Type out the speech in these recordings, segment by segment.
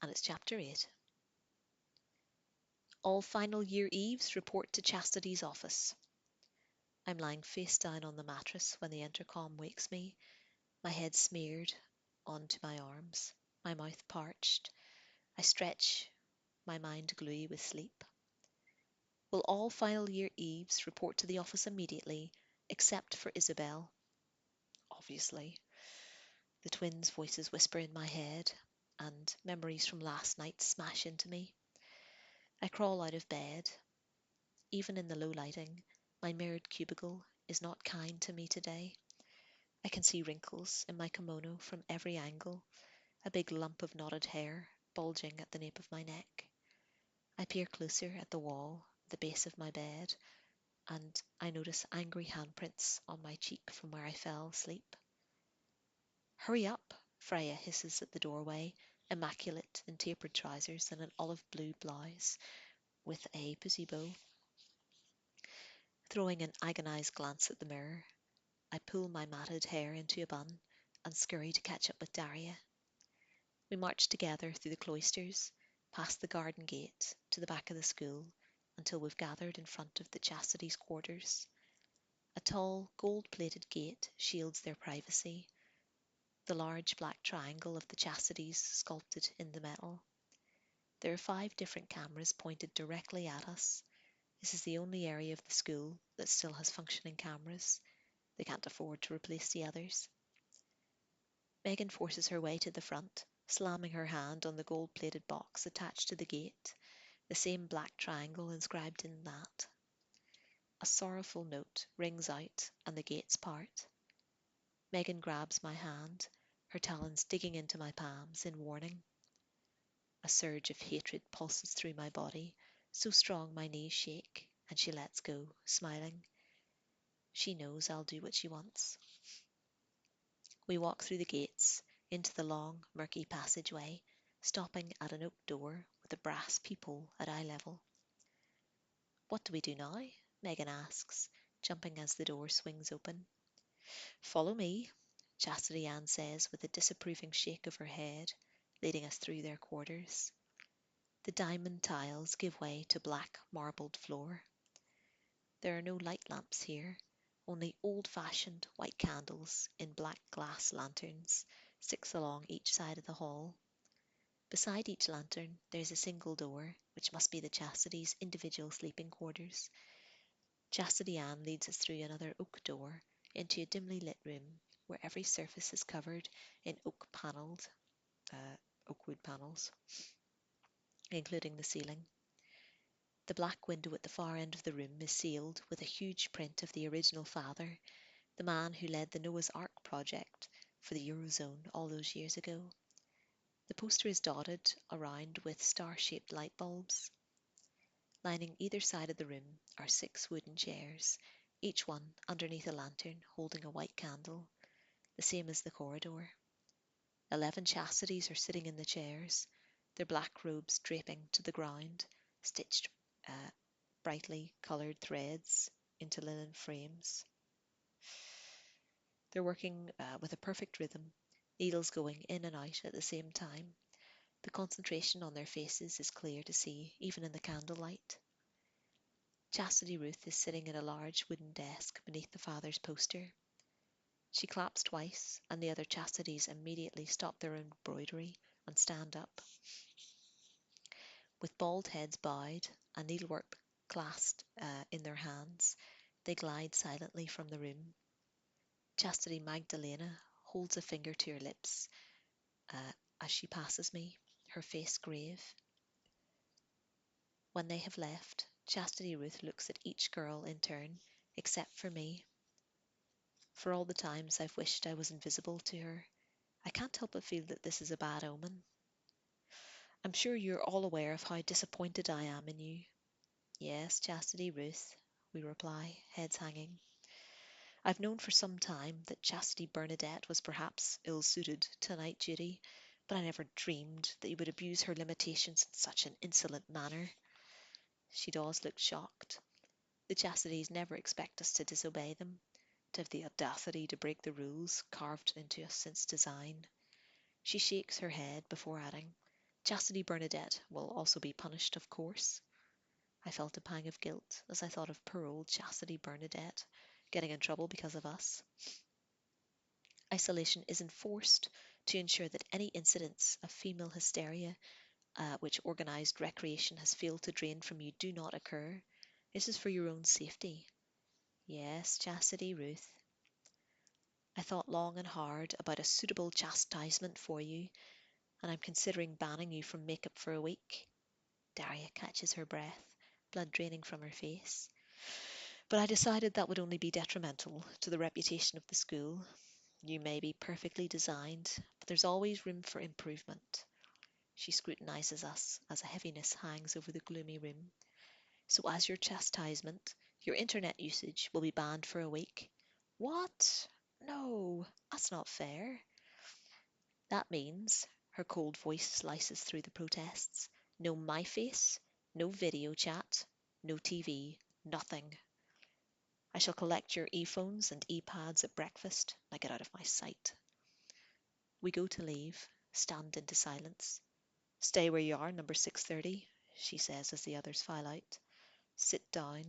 and it's Chapter 8. All final year eves report to Chastity's office. I'm lying face down on the mattress when the intercom wakes me, my head smeared onto my arms, my mouth parched. I stretch, my mind gluey with sleep. Will all final year eves report to the office immediately, except for Isabel? Obviously. The twins' voices whisper in my head, and memories from last night smash into me. I crawl out of bed. Even in the low lighting, my mirrored cubicle is not kind to me today. I can see wrinkles in my kimono from every angle, a big lump of knotted hair bulging at the nape of my neck. I peer closer at the wall at the base of my bed, and I notice angry handprints on my cheek from where I fell asleep. Hurry up, Freya hisses at the doorway, immaculate in tapered trousers and an olive blue blouse with a pussy bow. Throwing an agonized glance at the mirror, I pull my matted hair into a bun and scurry to catch up with Daria. We march together through the cloisters, past the garden gate, to the back of the school, until we've gathered in front of the Chastity's quarters. A tall, gold-plated gate shields their privacy, the large black triangle of the Chastities sculpted in the metal. There are 5 different cameras pointed directly at us. This is the only area of the school that still has functioning cameras. They can't afford to replace the others. Megan forces her way to the front, slamming her hand on the gold-plated box attached to the gate, the same black triangle inscribed in that. A sorrowful note rings out and the gates part. Megan grabs my hand, her talons digging into my palms in warning. A surge of hatred pulses through my body, so strong my knees shake, and she lets go, smiling. She knows I'll do what she wants. We walk through the gates, into the long, murky passageway, stopping at an oak door with a brass peephole at eye level. What do we do now? Megan asks, jumping as the door swings open. Follow me, Chastity Ann says with a disapproving shake of her head, leading us through their quarters. The diamond tiles give way to black marbled floor. There are no light lamps here, only old-fashioned white candles in black glass lanterns, 6 along each side of the hall. Beside each lantern there is a single door, which must be the Chastity's individual sleeping quarters. Chastity Ann leads us through another oak door into a dimly lit room where every surface is covered in oak wood panels, including the ceiling. The black window at the far end of the room is sealed with a huge print of the original father, the man who led the Noah's Ark project for the Eurozone all those years ago. The poster is dotted around with star-shaped light bulbs. Lining either side of the room are 6 wooden chairs, each one underneath a lantern holding a white candle, the same as the corridor. 11 chastities are sitting in the chairs, their black robes draping to the ground, stitched brightly coloured threads into linen frames. They're working with a perfect rhythm, needles going in and out at the same time. The concentration on their faces is clear to see, even in the candlelight. Chastity Ruth is sitting at a large wooden desk beneath the father's poster. She claps twice, and the other chastities immediately stop their embroidery and stand up. With bald heads bowed and needlework clasped in their hands, they glide silently from the room. Chastity Magdalena holds a finger to her lips as she passes me, her face grave. When they have left, Chastity Ruth looks at each girl in turn, except for me. For all the times I've wished I was invisible to her, I can't help but feel that this is a bad omen. I'm sure you're all aware of how disappointed I am in you. Yes, Chastity Ruth, we reply, heads hanging. I've known for some time that Chastity Bernadette was perhaps ill-suited to night duty, but I never dreamed that you would abuse her limitations in such an insolent manner. She does look shocked. The Chastities never expect us to disobey them, to have the audacity to break the rules carved into us since design. She shakes her head before adding, Chastity Bernadette will also be punished, of course. I felt a pang of guilt as I thought of poor old Chastity Bernadette getting in trouble because of us. Isolation is enforced to ensure that any incidents of female hysteria which organised recreation has failed to drain from you do not occur. This is for your own safety. Yes, Chastity Ruth. I thought long and hard about a suitable chastisement for you, and I'm considering banning you from makeup for a week. Daria catches her breath, blood draining from her face. But I decided that would only be detrimental to the reputation of the school. You may be perfectly designed, but there's always room for improvement. She scrutinizes us as a heaviness hangs over the gloomy room. So, as your chastisement, your internet usage will be banned for a week. What? No, that's not fair. That means, her cold voice slices through the protests, no my face, no video chat, no TV, nothing. I shall collect your e-phones and e-pads at breakfast. Now get out of my sight. We go to leave, stand into silence. Stay where you are, number 630, she says as the others file out. Sit down.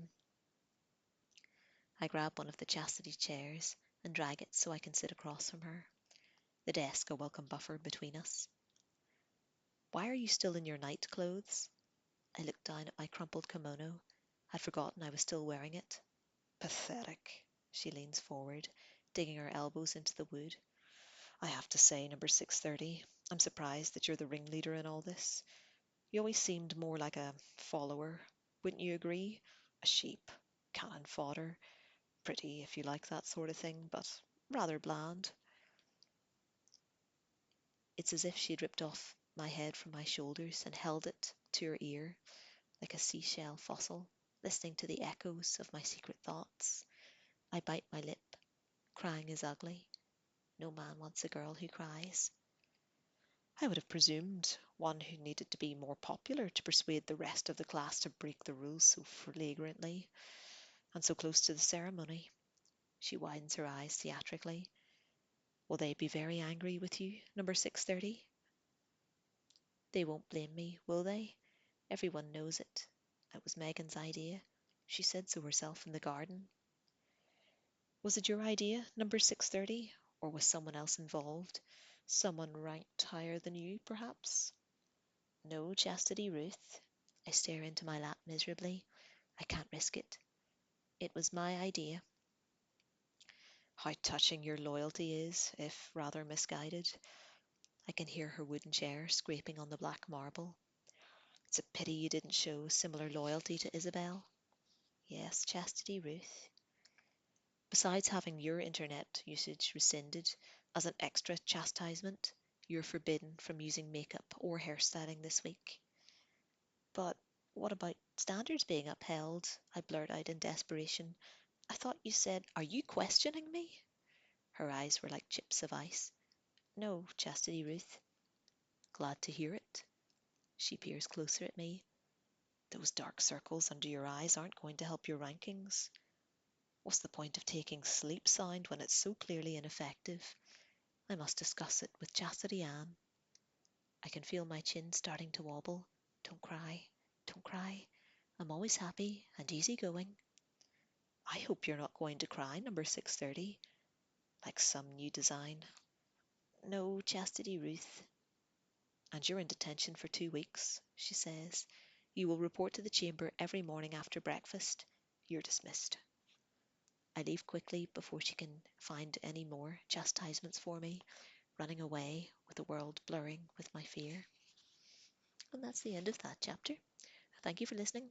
I grab one of the chastity chairs and drag it so I can sit across from her, the desk a welcome buffer between us. Why are you still in your night clothes? I looked down at my crumpled kimono. I'd forgotten I was still wearing it. Pathetic. She leans forward, digging her elbows into the wood. I have to say, number 630, I'm surprised that you're the ringleader in all this. You always seemed more like a follower. Wouldn't you agree? A sheep, cannon fodder, pretty if you like that sort of thing, but rather bland. It's as if she'd ripped off my head from my shoulders and held it to her ear like a seashell fossil, listening to the echoes of my secret thoughts. I bite my lip. Crying is ugly. No man wants a girl who cries. I would have presumed one who needed to be more popular to persuade the rest of the class to break the rules so flagrantly and so close to the ceremony. She widens her eyes theatrically. Will they be very angry with you, number 630? They won't blame me, will they? Everyone knows it. It was Megan's idea. She said so herself in the garden. Was it your idea, number 630, or was someone else involved? Someone ranked higher than you, perhaps? No, Chastity Ruth. I stare into my lap miserably. I can't risk it. It was my idea. How touching your loyalty is, if rather misguided. I can hear her wooden chair scraping on the black marble. It's a pity you didn't show similar loyalty to Isabel. Yes, Chastity Ruth. Besides having your internet usage rescinded as an extra chastisement, you're forbidden from using makeup or hairstyling this week. But what about standards being upheld? I blurt out in desperation. I thought you said, are you questioning me? Her eyes were like chips of ice. No, Chastity Ruth. Glad to hear it. She peers closer at me. Those dark circles under your eyes aren't going to help your rankings. What's the point of taking sleep sound when it's so clearly ineffective? I must discuss it with Chastity Ann. I can feel my chin starting to wobble. Don't cry. Don't cry. I'm always happy and easygoing. I hope you're not going to cry, number 630, like some new design. No, Chastity Ruth. And you're in detention for 2 weeks, she says. You will report to the chamber every morning after breakfast. You're dismissed. I leave quickly before she can find any more chastisements for me, running away with the world blurring with my fear. And that's the end of that chapter. Thank you for listening.